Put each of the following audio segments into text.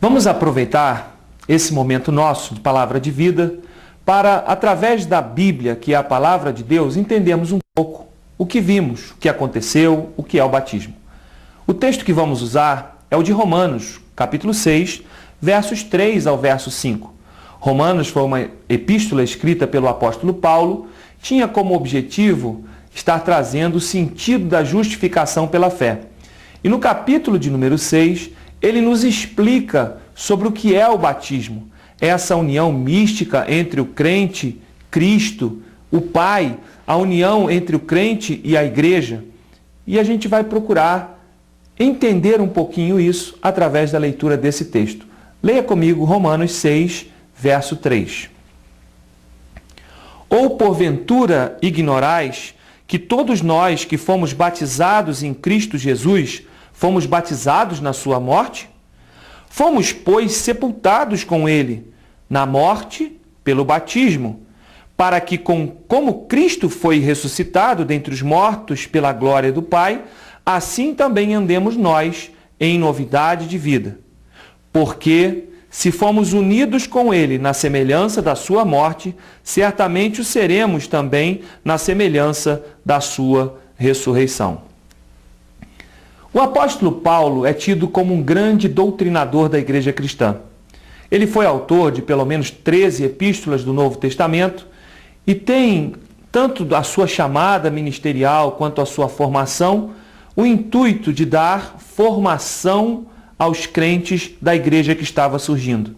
Vamos aproveitar esse momento nosso de palavra de vida para, através da Bíblia, que é a palavra de Deus, entendermos um pouco o que vimos, o que aconteceu, o que é o batismo. O texto que vamos usar é o de Romanos, capítulo 6, versos 3 ao verso 5. Romanos foi uma epístola escrita pelo apóstolo Paulo, tinha como objetivo estar trazendo o sentido da justificação pela fé. E no capítulo de número 6, ele nos explica sobre o que é o batismo, essa união mística entre o crente, Cristo, o Pai, a união entre o crente e a igreja. E a gente vai procurar entender um pouquinho isso através da leitura desse texto. Leia comigo Romanos 6, verso 3. Ou porventura ignorais que todos nós que fomos batizados em Cristo Jesus, fomos batizados na sua morte? Fomos, pois, sepultados com ele na morte pelo batismo, para que, como Cristo foi ressuscitado dentre os mortos pela glória do Pai, assim também andemos nós em novidade de vida. Porque, se fomos unidos com ele na semelhança da sua morte, certamente o seremos também na semelhança da sua ressurreição. O apóstolo Paulo é tido como um grande doutrinador da igreja cristã. Ele foi autor de pelo menos 13 epístolas do Novo Testamento e tem, tanto a sua chamada ministerial quanto a sua formação, o intuito de dar formação aos crentes da igreja que estava surgindo.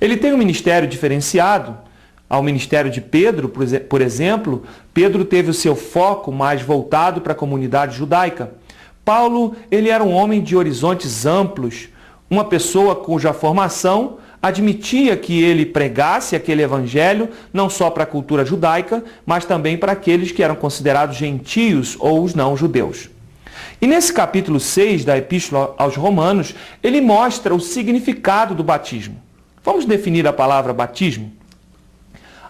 Ele tem um ministério diferenciado ao ministério de Pedro, por exemplo. Pedro teve o seu foco mais voltado para a comunidade judaica. Paulo, ele era um homem de horizontes amplos, uma pessoa cuja formação admitia que ele pregasse aquele evangelho não só para a cultura judaica, mas também para aqueles que eram considerados gentios ou os não-judeus. E nesse capítulo 6 da Epístola aos Romanos, ele mostra o significado do batismo. Vamos definir a palavra batismo?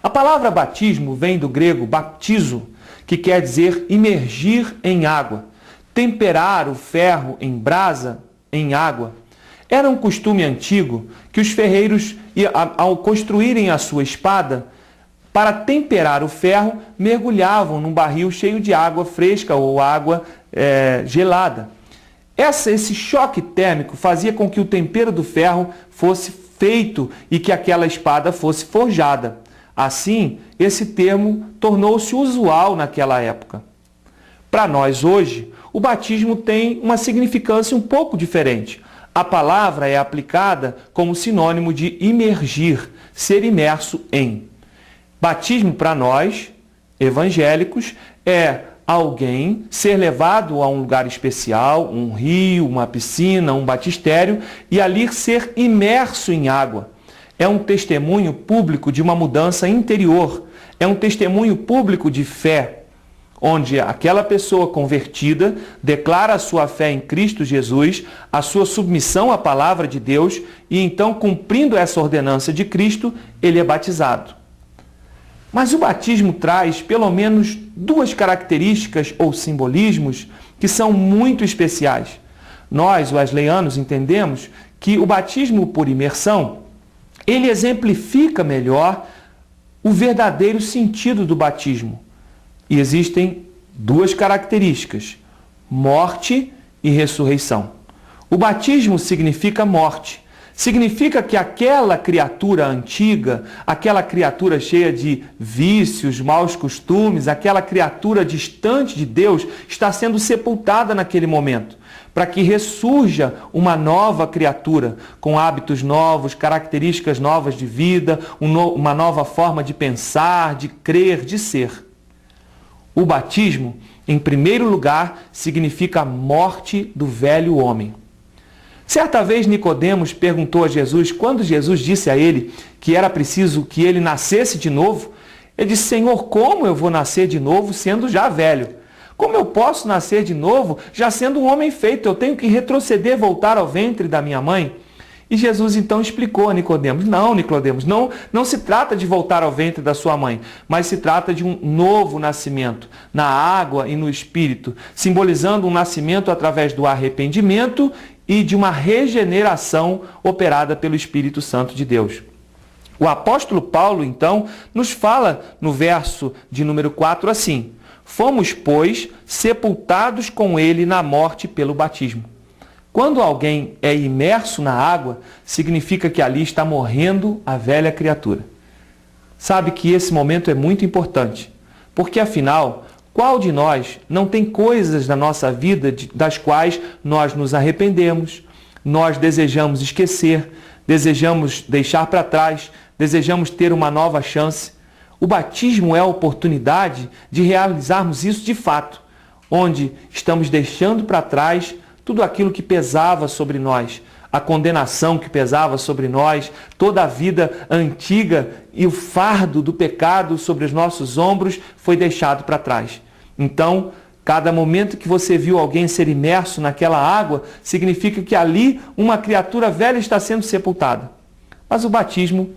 A palavra batismo vem do grego baptizo, que quer dizer imergir em água, temperar o ferro em brasa, em água. Era um costume antigo que os ferreiros, ao construírem a sua espada, para temperar o ferro, mergulhavam num barril cheio de água fresca ou água gelada. Esse choque térmico fazia com que o tempero do ferro fosse feito e que aquela espada fosse forjada. Assim, esse termo tornou-se usual naquela época. Para nós hoje, o batismo tem uma significância um pouco diferente. A palavra é aplicada como sinônimo de imergir, ser imerso em. Batismo para nós, evangélicos, é alguém ser levado a um lugar especial, um rio, uma piscina, um batistério, e ali ser imerso em água. É um testemunho público de uma mudança interior, é um testemunho público de fé, onde aquela pessoa convertida declara a sua fé em Cristo Jesus, a sua submissão à palavra de Deus, e então, cumprindo essa ordenança de Cristo, ele é batizado. Mas o batismo traz pelo menos duas características ou simbolismos que são muito especiais. Nós, wesleyanos, entendemos que o batismo por imersão, ele exemplifica melhor o verdadeiro sentido do batismo. E existem duas características: morte e ressurreição. O batismo significa morte. Significa que aquela criatura antiga, aquela criatura cheia de vícios, maus costumes, aquela criatura distante de Deus, está sendo sepultada naquele momento, para que ressurja uma nova criatura, com hábitos novos, características novas de vida, uma nova forma de pensar, de crer, de ser. O batismo, em primeiro lugar, significa a morte do velho homem. Certa vez Nicodemos perguntou a Jesus, quando Jesus disse a ele que era preciso que ele nascesse de novo, ele disse: Senhor, como eu vou nascer de novo sendo já velho? Como eu posso nascer de novo já sendo um homem feito? Eu tenho que retroceder, voltar ao ventre da minha mãe? E Jesus então explicou a Nicodemos: não, Nicodemos, não se trata de voltar ao ventre da sua mãe, mas se trata de um novo nascimento, na água e no Espírito, simbolizando um nascimento através do arrependimento e de uma regeneração operada pelo Espírito Santo de Deus. O apóstolo Paulo, então, nos fala no verso de número 4 assim: fomos, pois, sepultados com ele na morte pelo batismo. Quando alguém é imerso na água, significa que ali está morrendo a velha criatura. Sabe que esse momento é muito importante, porque afinal, qual de nós não tem coisas na nossa vida das quais nós nos arrependemos, nós desejamos esquecer, desejamos deixar para trás, desejamos ter uma nova chance? O batismo é a oportunidade de realizarmos isso de fato, onde estamos deixando para trás tudo aquilo que pesava sobre nós, a condenação que pesava sobre nós, toda a vida antiga e o fardo do pecado sobre os nossos ombros foi deixado para trás. Então, cada momento que você viu alguém ser imerso naquela água, significa que ali uma criatura velha está sendo sepultada. Mas o batismo